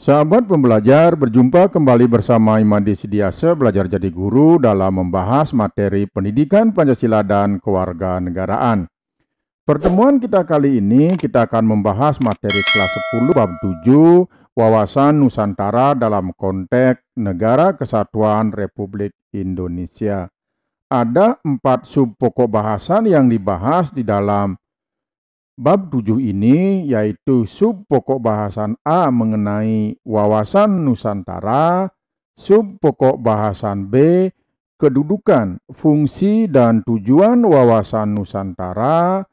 Sahabat pembelajar, berjumpa kembali bersama Imadi Sidiase Belajar Jadi Guru dalam membahas materi pendidikan Pancasila dan kewarganegaraan. Pertemuan kita kali ini kita akan membahas materi kelas 10 bab 7 wawasan Nusantara dalam konteks Negara Kesatuan Republik Indonesia. Ada 4 sub pokok bahasan yang dibahas di dalam bab 7 ini, yaitu sub pokok bahasan A mengenai wawasan Nusantara, sub pokok bahasan B kedudukan, fungsi, dan tujuan wawasan Nusantara,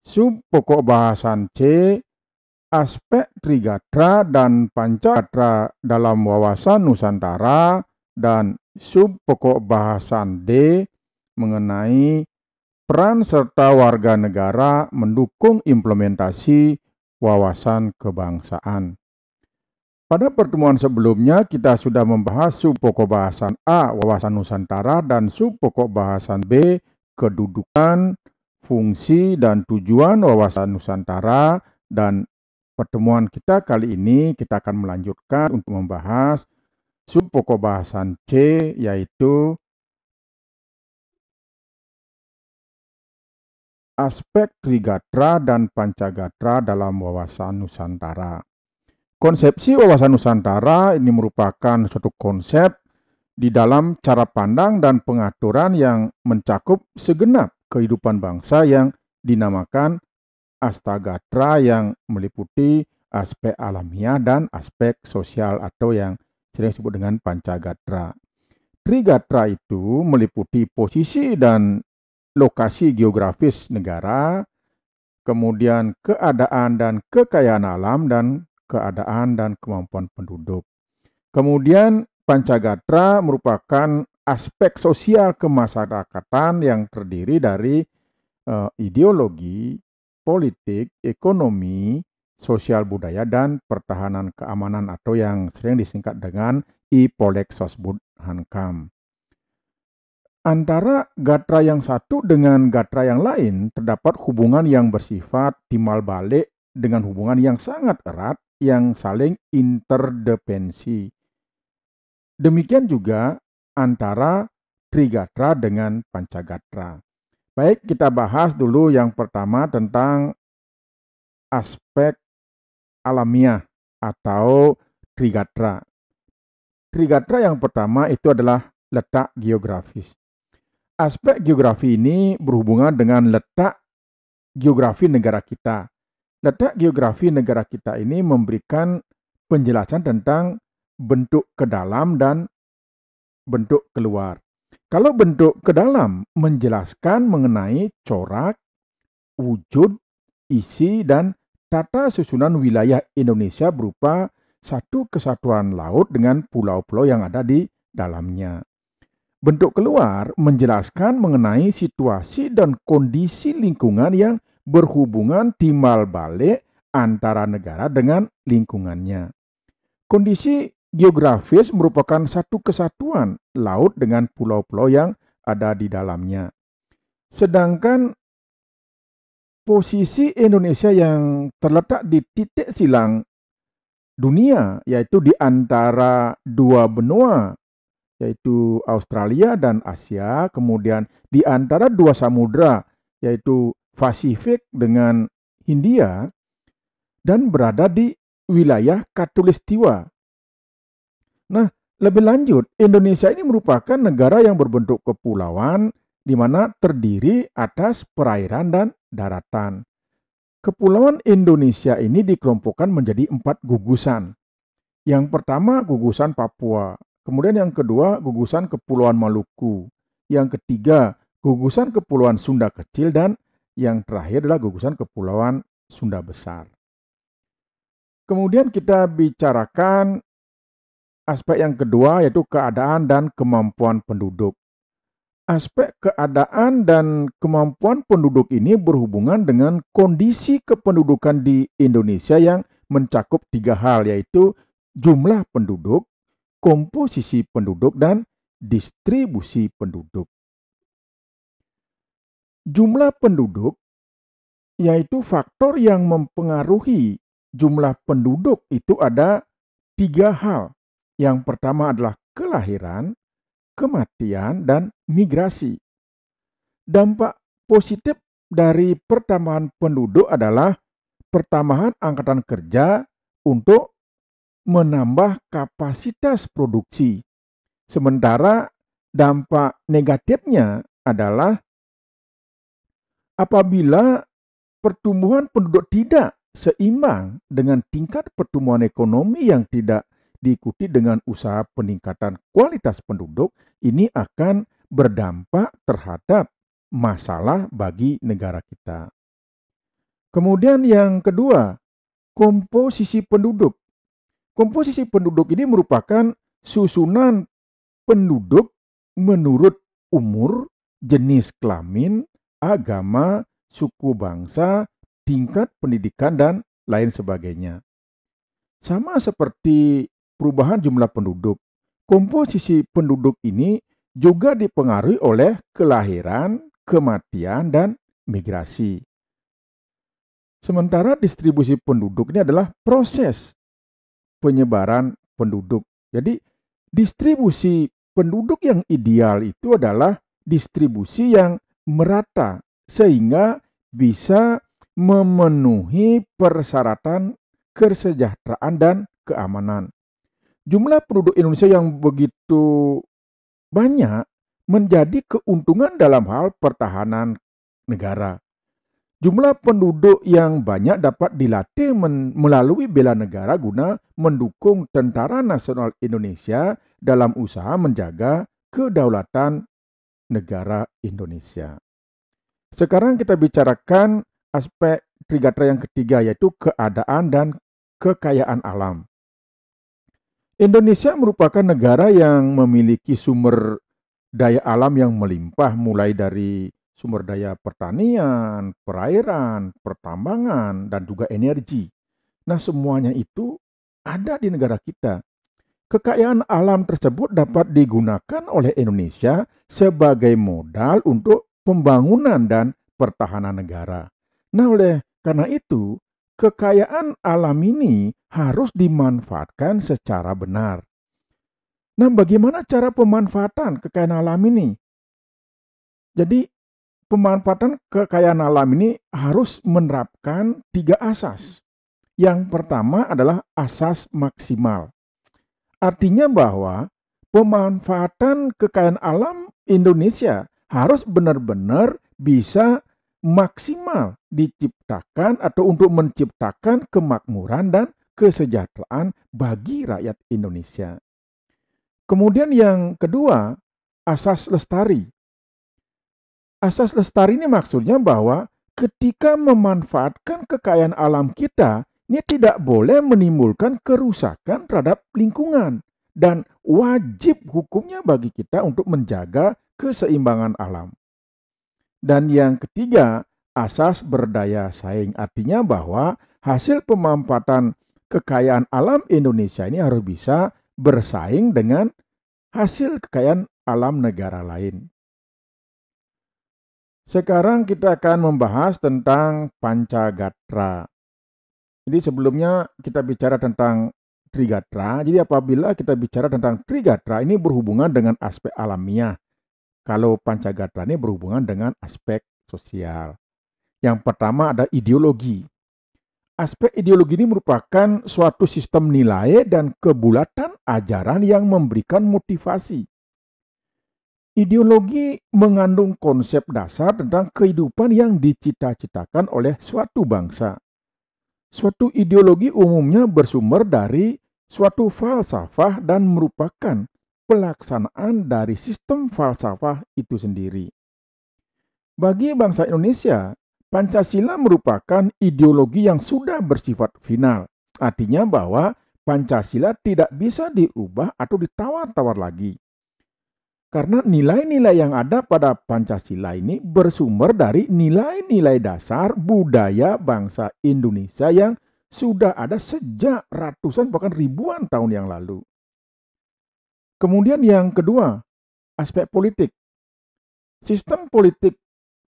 sub pokok bahasan C aspek Trigatra dan Pancagatra dalam wawasan Nusantara, dan sub pokok bahasan D mengenai peran serta warga negara mendukung implementasi wawasan kebangsaan. Pada pertemuan sebelumnya kita sudah membahas sub pokok bahasan A, wawasan Nusantara, dan sub pokok bahasan B, kedudukan, fungsi, dan tujuan wawasan Nusantara. Dan pertemuan kita kali ini kita akan melanjutkan untuk membahas sub pokok bahasan C, yaitu aspek Trigatra dan Pancagatra dalam wawasan Nusantara. Konsepsi wawasan Nusantara ini merupakan suatu konsep di dalam cara pandang dan pengaturan yang mencakup segenap kehidupan bangsa yang dinamakan Astagatra, yang meliputi aspek alamiah dan aspek sosial atau yang sering disebut dengan Pancagatra. Trigatra itu meliputi posisi dan lokasi geografis negara, kemudian keadaan dan kekayaan alam, dan keadaan dan kemampuan penduduk. Kemudian Pancagatra merupakan aspek sosial kemasyarakatan yang terdiri dari ideologi, politik, ekonomi, sosial budaya, dan pertahanan keamanan atau yang sering disingkat dengan IPOLEK Sosbud Hankam. Antara gatra yang satu dengan gatra yang lain terdapat hubungan yang bersifat timbal balik dengan hubungan yang sangat erat yang saling interdependensi. Demikian juga antara Trigatra dengan Pancagatra. Baik, kita bahas dulu yang pertama tentang aspek alamiah atau Trigatra. Trigatra yang pertama itu adalah letak geografis. Aspek geografi ini berhubungan dengan letak geografi negara kita. Letak geografi negara kita ini memberikan penjelasan tentang bentuk ke dalam dan bentuk keluar. Kalau bentuk ke dalam menjelaskan mengenai corak, wujud, isi, dan tata susunan wilayah Indonesia berupa satu kesatuan laut dengan pulau-pulau yang ada di dalamnya. Bentuk keluar menjelaskan mengenai situasi dan kondisi lingkungan yang berhubungan timbal balik antara negara dengan lingkungannya. Kondisi geografis merupakan satu kesatuan laut dengan pulau-pulau yang ada di dalamnya. Sedangkan posisi Indonesia yang terletak di titik silang dunia, yaitu di antara dua benua, yaitu Australia dan Asia, kemudian di antara dua samudra, yaitu Pasifik dengan Hindia, dan berada di wilayah Khatulistiwa. Nah, lebih lanjut, Indonesia ini merupakan negara yang berbentuk kepulauan di mana terdiri atas perairan dan daratan. Kepulauan Indonesia ini dikelompokkan menjadi 4 gugusan. Yang pertama gugusan Papua, kemudian yang kedua gugusan Kepulauan Maluku, yang ketiga gugusan Kepulauan Sunda Kecil, dan yang terakhir adalah gugusan Kepulauan Sunda Besar. Kemudian kita bicarakan aspek yang kedua, yaitu keadaan dan kemampuan penduduk. Aspek keadaan dan kemampuan penduduk ini berhubungan dengan kondisi kependudukan di Indonesia yang mencakup 3 hal, yaitu jumlah penduduk, komposisi penduduk, dan distribusi penduduk. Jumlah penduduk yaitu faktor yang mempengaruhi jumlah penduduk itu ada 3 hal. Yang pertama adalah kelahiran, kematian, dan migrasi. Dampak positif dari pertambahan penduduk adalah pertambahan angkatan kerja untuk menambah kapasitas produksi. Sementara dampak negatifnya adalah apabila pertumbuhan penduduk tidak seimbang dengan tingkat pertumbuhan ekonomi yang tidak diikuti dengan usaha peningkatan kualitas penduduk, ini akan berdampak terhadap masalah bagi negara kita. Kemudian yang kedua, komposisi penduduk. Komposisi penduduk ini merupakan susunan penduduk menurut umur, jenis kelamin, agama, suku bangsa, tingkat pendidikan, dan lain sebagainya. Sama seperti perubahan jumlah penduduk, komposisi penduduk ini juga dipengaruhi oleh kelahiran, kematian, dan migrasi. Sementara distribusi penduduk ini adalah proses penyebaran penduduk. Jadi distribusi penduduk yang ideal itu adalah distribusi yang merata sehingga bisa memenuhi persyaratan kesejahteraan dan keamanan. Jumlah penduduk Indonesia yang begitu banyak menjadi keuntungan dalam hal pertahanan negara. Jumlah penduduk yang banyak dapat dilatih melalui bela negara guna mendukung Tentara Nasional Indonesia dalam usaha menjaga kedaulatan negara Indonesia. Sekarang kita bicarakan aspek Trigatra yang ketiga, yaitu keadaan dan kekayaan alam. Indonesia merupakan negara yang memiliki sumber daya alam yang melimpah, mulai dari sumber daya pertanian, perairan, pertambangan, dan juga energi. Nah, semuanya itu ada di negara kita. Kekayaan alam tersebut dapat digunakan oleh Indonesia sebagai modal untuk pembangunan dan pertahanan negara. Nah, oleh karena itu, kekayaan alam ini harus dimanfaatkan secara benar. Nah, bagaimana cara pemanfaatan kekayaan alam ini? Jadi, pemanfaatan kekayaan alam ini harus menerapkan 3 asas. Yang pertama adalah asas maksimal. Artinya bahwa pemanfaatan kekayaan alam Indonesia harus benar-benar bisa maksimal diciptakan atau untuk menciptakan kemakmuran dan kesejahteraan bagi rakyat Indonesia. Kemudian yang kedua, asas lestari. Asas lestari ini maksudnya bahwa ketika memanfaatkan kekayaan alam kita, ini tidak boleh menimbulkan kerusakan terhadap lingkungan. Dan wajib hukumnya bagi kita untuk menjaga keseimbangan alam. Dan yang ketiga, asas berdaya saing. Artinya bahwa hasil pemanfaatan kekayaan alam Indonesia ini harus bisa bersaing dengan hasil kekayaan alam negara lain. Sekarang kita akan membahas tentang Pancagatra. Jadi sebelumnya kita bicara tentang Trigatra. Jadi apabila kita bicara tentang Trigatra ini berhubungan dengan aspek alamiah. Kalau Pancagatra ini berhubungan dengan aspek sosial. Yang pertama ada ideologi. Aspek ideologi ini merupakan suatu sistem nilai dan kebulatan ajaran yang memberikan motivasi. Ideologi mengandung konsep dasar tentang kehidupan yang dicita-citakan oleh suatu bangsa. Suatu ideologi umumnya bersumber dari suatu falsafah dan merupakan pelaksanaan dari sistem falsafah itu sendiri. Bagi bangsa Indonesia, Pancasila merupakan ideologi yang sudah bersifat final. Artinya bahwa Pancasila tidak bisa diubah atau ditawar-tawar lagi. Karena nilai-nilai yang ada pada Pancasila ini bersumber dari nilai-nilai dasar budaya bangsa Indonesia yang sudah ada sejak ratusan bahkan ribuan tahun yang lalu. Kemudian yang kedua, aspek politik. Sistem politik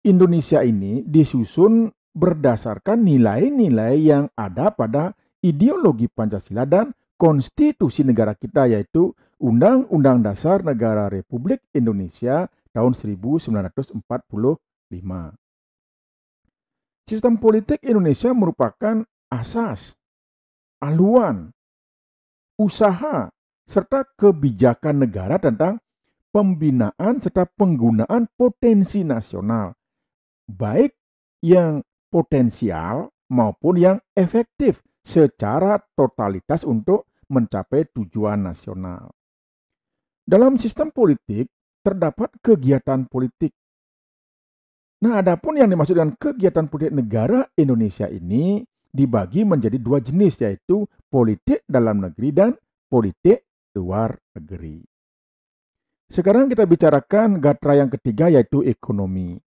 Indonesia ini disusun berdasarkan nilai-nilai yang ada pada ideologi Pancasila dan konstitusi negara kita, yaitu Undang-Undang Dasar Negara Republik Indonesia tahun 1945. Sistem politik Indonesia merupakan asas, aluan, usaha, serta kebijakan negara tentang pembinaan serta penggunaan potensi nasional, baik yang potensial maupun yang efektif secara totalitas untuk mencapai tujuan nasional. Dalam sistem politik terdapat kegiatan politik. Nah, adapun yang dimaksud dengan kegiatan politik negara Indonesia ini dibagi menjadi dua jenis, yaitu politik dalam negeri dan politik luar negeri. Sekarang kita bicarakan gatra yang ketiga, yaitu ekonomi.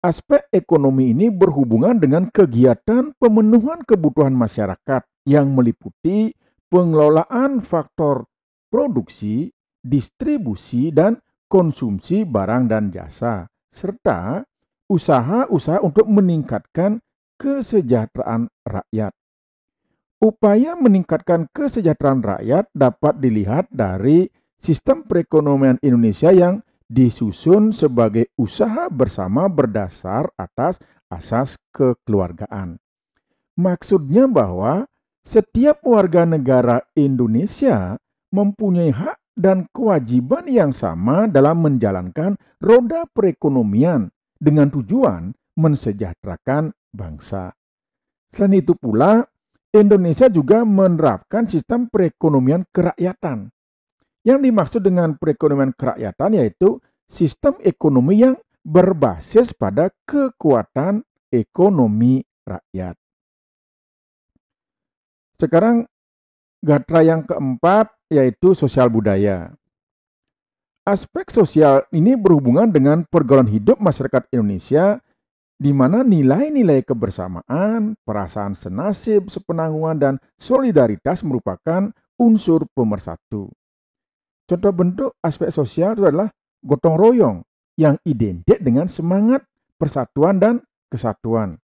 Aspek ekonomi ini berhubungan dengan kegiatan pemenuhan kebutuhan masyarakat yang meliputi pengelolaan faktor produksi, distribusi, dan konsumsi barang dan jasa, serta usaha-usaha untuk meningkatkan kesejahteraan rakyat. Upaya meningkatkan kesejahteraan rakyat dapat dilihat dari sistem perekonomian Indonesia yang disusun sebagai usaha bersama berdasar atas asas kekeluargaan. Maksudnya bahwa setiap warga negara Indonesia mempunyai hak dan kewajiban yang sama dalam menjalankan roda perekonomian dengan tujuan mensejahterakan bangsa. Selain itu pula, Indonesia juga menerapkan sistem perekonomian kerakyatan. Yang dimaksud dengan perekonomian kerakyatan yaitu sistem ekonomi yang berbasis pada kekuatan ekonomi rakyat. Sekarang gatra yang keempat yaitu sosial budaya. Aspek sosial ini berhubungan dengan pergaulan hidup masyarakat Indonesia, di mana nilai-nilai kebersamaan, perasaan senasib, sepenanggungan, dan solidaritas merupakan unsur pemersatu. Contoh bentuk aspek sosial itu adalah gotong royong yang identik dengan semangat persatuan dan kesatuan.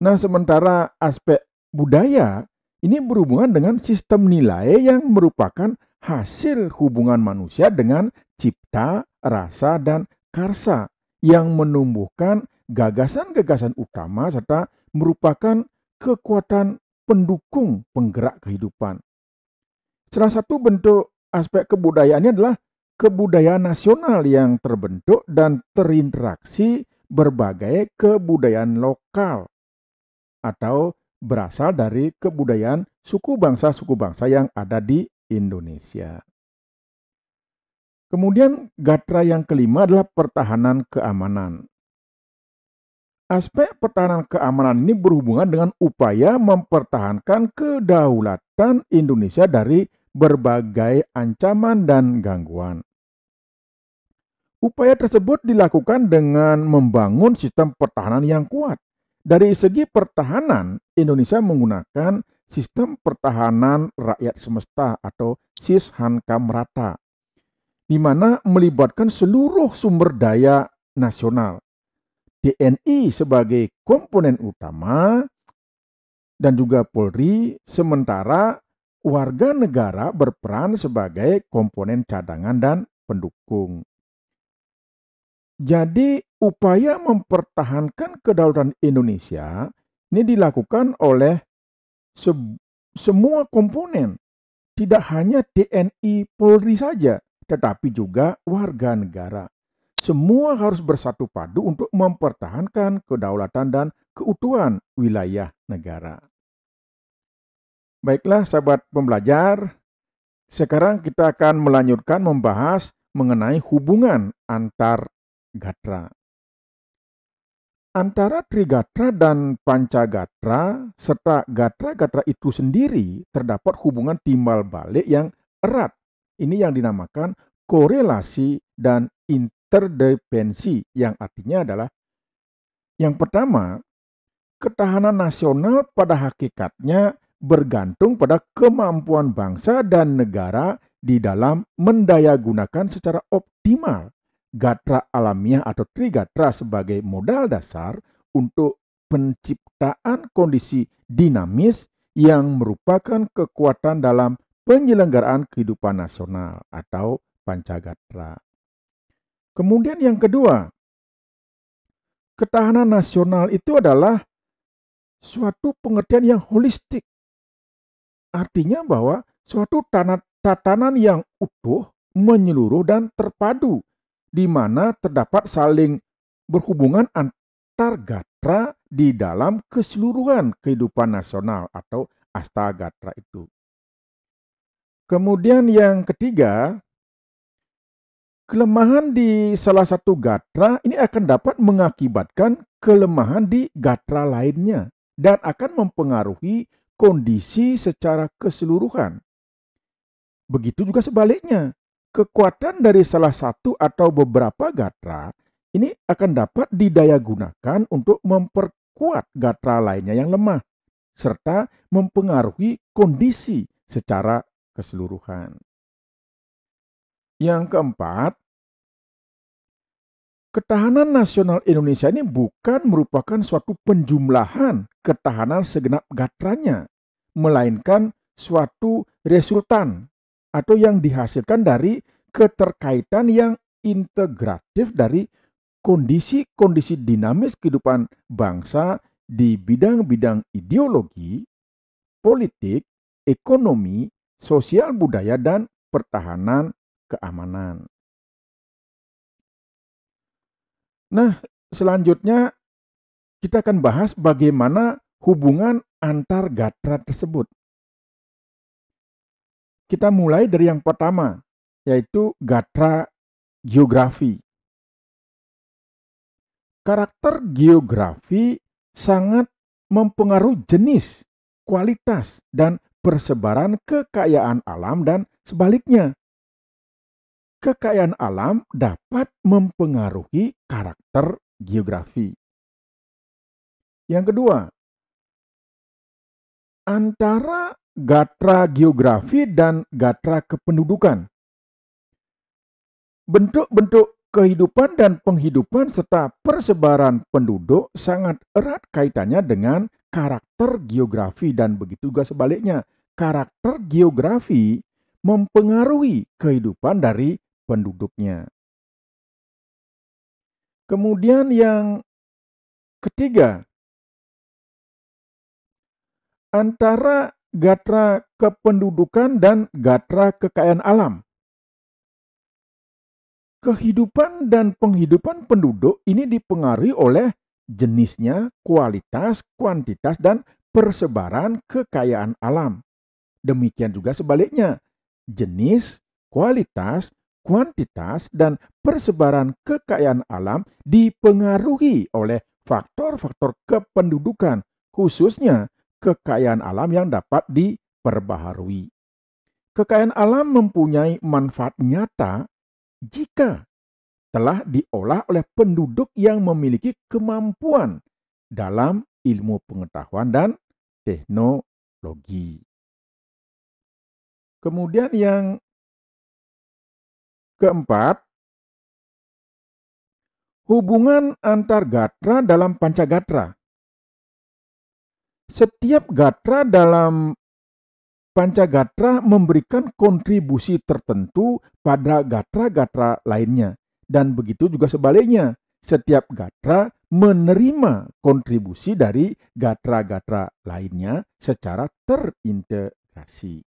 Nah, sementara aspek budaya ini berhubungan dengan sistem nilai yang merupakan hasil hubungan manusia dengan cipta, rasa, dan karsa yang menumbuhkan gagasan-gagasan utama serta merupakan kekuatan pendukung penggerak kehidupan. Salah satu bentuk aspek kebudayaannya adalah kebudayaan nasional yang terbentuk dan terinteraksi berbagai kebudayaan lokal atau berasal dari kebudayaan suku bangsa yang ada di Indonesia. Kemudian gatra yang kelima adalah pertahanan keamanan. Aspek pertahanan keamanan ini berhubungan dengan upaya mempertahankan kedaulatan Indonesia dari berbagai ancaman dan gangguan. Upaya tersebut dilakukan dengan membangun sistem pertahanan yang kuat. Dari segi pertahanan, Indonesia menggunakan sistem pertahanan rakyat semesta atau Sishankamrata, di mana melibatkan seluruh sumber daya nasional. TNI sebagai komponen utama dan juga Polri, sementara warga negara berperan sebagai komponen cadangan dan pendukung. Jadi upaya mempertahankan kedaulatan Indonesia ini dilakukan oleh semua komponen, tidak hanya TNI Polri saja, tetapi juga warga negara. Semua harus bersatu padu untuk mempertahankan kedaulatan dan keutuhan wilayah negara. Baiklah sahabat pembelajar, sekarang kita akan melanjutkan membahas mengenai hubungan antar gatra. Antara Trigatra dan Pancagatra serta gatra-gatra itu sendiri terdapat hubungan timbal balik yang erat. Ini yang dinamakan korelasi dan interdependensi, yang artinya adalah yang pertama, ketahanan nasional pada hakikatnya bergantung pada kemampuan bangsa dan negara di dalam mendayagunakan secara optimal gatra alamiah atau trigatra sebagai modal dasar untuk penciptaan kondisi dinamis yang merupakan kekuatan dalam penyelenggaraan kehidupan nasional atau Pancagatra. Kemudian yang kedua, ketahanan nasional itu adalah suatu pengertian yang holistik. Artinya bahwa suatu tatanan yang utuh, menyeluruh dan terpadu, di mana terdapat saling berhubungan antar gatra di dalam keseluruhan kehidupan nasional atau Astagatra itu. Kemudian yang ketiga, kelemahan di salah satu gatra ini akan dapat mengakibatkan kelemahan di gatra lainnya dan akan mempengaruhi kondisi secara keseluruhan. Begitu juga sebaliknya, kekuatan dari salah satu atau beberapa gatra ini akan dapat didayagunakan untuk memperkuat gatra lainnya yang lemah, serta mempengaruhi kondisi secara keseluruhan. Yang keempat, ketahanan nasional Indonesia ini bukan merupakan suatu penjumlahan ketahanan segenap gatranya, melainkan suatu resultan atau yang dihasilkan dari keterkaitan yang integratif dari kondisi-kondisi dinamis kehidupan bangsa di bidang-bidang ideologi, politik, ekonomi, sosial budaya, dan pertahanan keamanan. Nah, selanjutnya kita akan bahas bagaimana hubungan antar gatra tersebut. Kita mulai dari yang pertama, yaitu gatra geografi. Karakter geografi sangat mempengaruhi jenis, kualitas, dan persebaran kekayaan alam dan sebaliknya. Kekayaan alam dapat mempengaruhi karakter geografi. Yang kedua, antara gatra geografi dan gatra kependudukan. Bentuk-bentuk kehidupan dan penghidupan serta persebaran penduduk sangat erat kaitannya dengan karakter geografi dan begitu juga sebaliknya. Karakter geografi mempengaruhi kehidupan dari penduduknya. Kemudian yang ketiga, antara gatra kependudukan dan gatra kekayaan alam. Kehidupan dan penghidupan penduduk ini dipengaruhi oleh jenisnya, kualitas, kuantitas, dan persebaran kekayaan alam. Demikian juga sebaliknya, jenis, kualitas, kuantitas, dan persebaran kekayaan alam dipengaruhi oleh faktor-faktor kependudukan, khususnya kekayaan alam yang dapat diperbaharui. Kekayaan alam mempunyai manfaat nyata jika telah diolah oleh penduduk yang memiliki kemampuan dalam ilmu pengetahuan dan teknologi. Kemudian yang keempat, hubungan antar gatra dalam Pancagatra. Setiap gatra dalam Pancagatra memberikan kontribusi tertentu pada gatra-gatra lainnya. Dan begitu juga sebaliknya, setiap gatra menerima kontribusi dari gatra-gatra lainnya secara terintegrasi.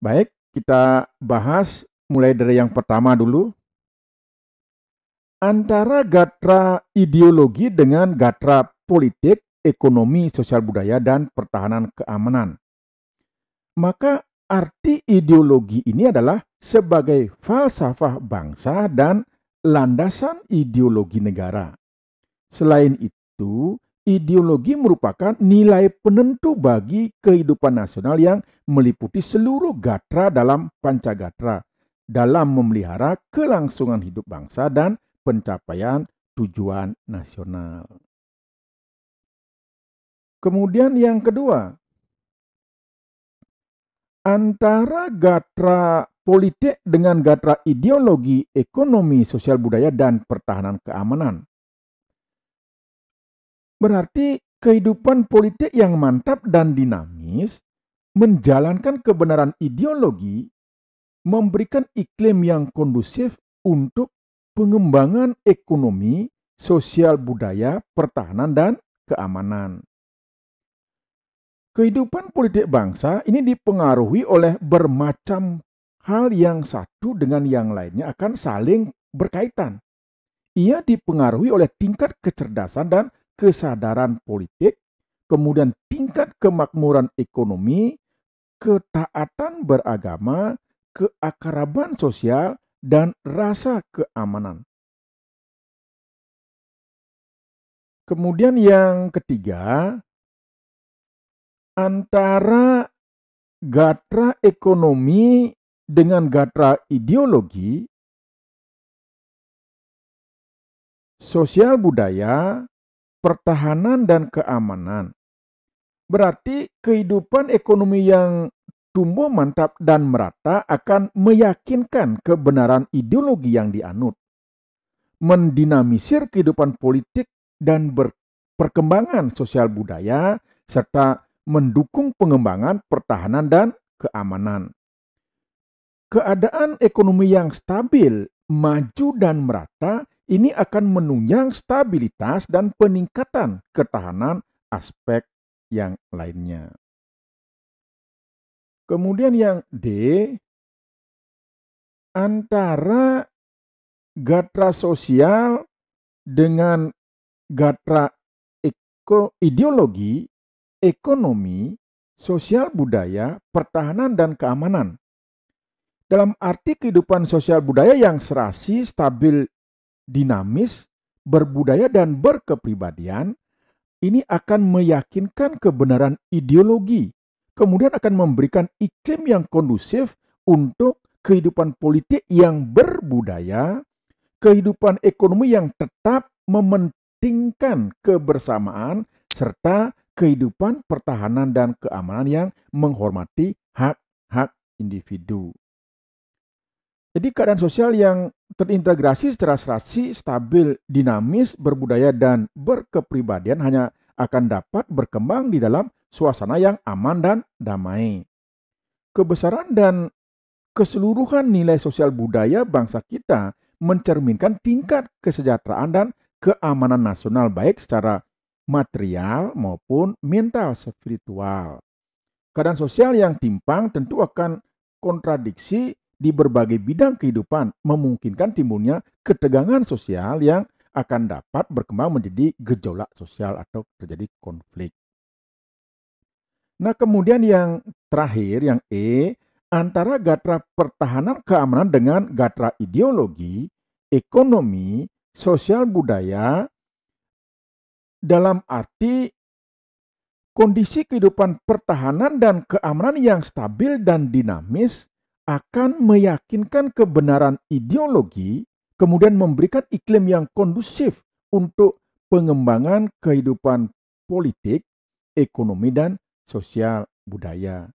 Baik, kita bahas mulai dari yang pertama dulu. Antara gatra ideologi dengan gatra politik, ekonomi, sosial budaya, dan pertahanan keamanan. Maka arti ideologi ini adalah sebagai falsafah bangsa dan landasan ideologi negara. Selain itu, ideologi merupakan nilai penentu bagi kehidupan nasional yang meliputi seluruh gatra dalam Pancagatra dalam memelihara kelangsungan hidup bangsa dan pencapaian tujuan nasional. Kemudian yang kedua, antara gatra politik dengan gatra ideologi, ekonomi, sosial budaya, dan pertahanan keamanan. Berarti kehidupan politik yang mantap dan dinamis, menjalankan kebenaran ideologi, memberikan iklim yang kondusif untuk pengembangan ekonomi, sosial budaya, pertahanan, dan keamanan. Kehidupan politik bangsa ini dipengaruhi oleh bermacam hal yang satu dengan yang lainnya akan saling berkaitan. Ia dipengaruhi oleh tingkat kecerdasan dan kesadaran politik, kemudian tingkat kemakmuran ekonomi, ketaatan beragama, keakraban sosial, dan rasa keamanan. Kemudian yang ketiga, antara gatra ekonomi dengan gatra ideologi, sosial budaya, pertahanan, dan keamanan. Berarti kehidupan ekonomi yang tumbuh mantap dan merata akan meyakinkan kebenaran ideologi yang dianut, mendinamisir kehidupan politik dan perkembangan sosial budaya, serta mendukung pengembangan pertahanan dan keamanan. Keadaan ekonomi yang stabil, maju, dan merata ini akan menunjang stabilitas dan peningkatan ketahanan aspek yang lainnya. Kemudian yang D, antara gatra sosial dengan gatra ideologi, ekonomi, sosial budaya, pertahanan, dan keamanan. Dalam arti kehidupan sosial budaya yang serasi, stabil, dinamis, berbudaya, dan berkepribadian, ini akan meyakinkan kebenaran ideologi, kemudian akan memberikan iklim yang kondusif untuk kehidupan politik yang berbudaya, kehidupan ekonomi yang tetap mementingkan kebersamaan, serta kehidupan pertahanan dan keamanan yang menghormati hak-hak individu. Jadi keadaan sosial yang terintegrasi secara serasi, stabil, dinamis, berbudaya, dan berkepribadian hanya akan dapat berkembang di dalam suasana yang aman dan damai. Kebesaran dan keseluruhan nilai sosial budaya bangsa kita mencerminkan tingkat kesejahteraan dan keamanan nasional baik secara material maupun mental spiritual. Keadaan sosial yang timpang tentu akan kontradiksi di berbagai bidang kehidupan, memungkinkan timbulnya ketegangan sosial yang akan dapat berkembang menjadi gejolak sosial atau terjadi konflik. Nah, kemudian yang terakhir, yang E, antara gatra pertahanan keamanan dengan gatra ideologi, ekonomi, sosial budaya, dalam arti kondisi kehidupan pertahanan dan keamanan yang stabil dan dinamis akan meyakinkan kebenaran ideologi, kemudian memberikan iklim yang kondusif untuk pengembangan kehidupan politik, ekonomi, dan sosial budaya.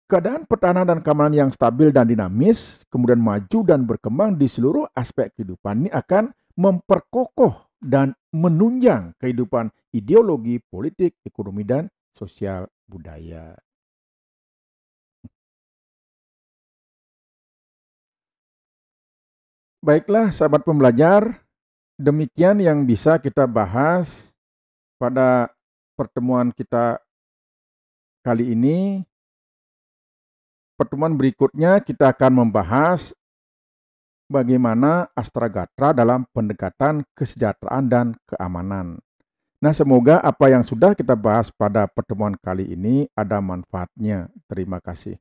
Keadaan pertahanan dan keamanan yang stabil dan dinamis, kemudian maju dan berkembang di seluruh aspek kehidupan ini akan memperkokoh dan menunjang kehidupan ideologi, politik, ekonomi, dan sosial budaya. Baiklah sahabat pembelajar, demikian yang bisa kita bahas pada pertemuan kita kali ini. Pertemuan berikutnya kita akan membahas bagaimana astragatra dalam pendekatan kesejahteraan dan keamanan. Nah, semoga apa yang sudah kita bahas pada pertemuan kali ini ada manfaatnya. Terima kasih.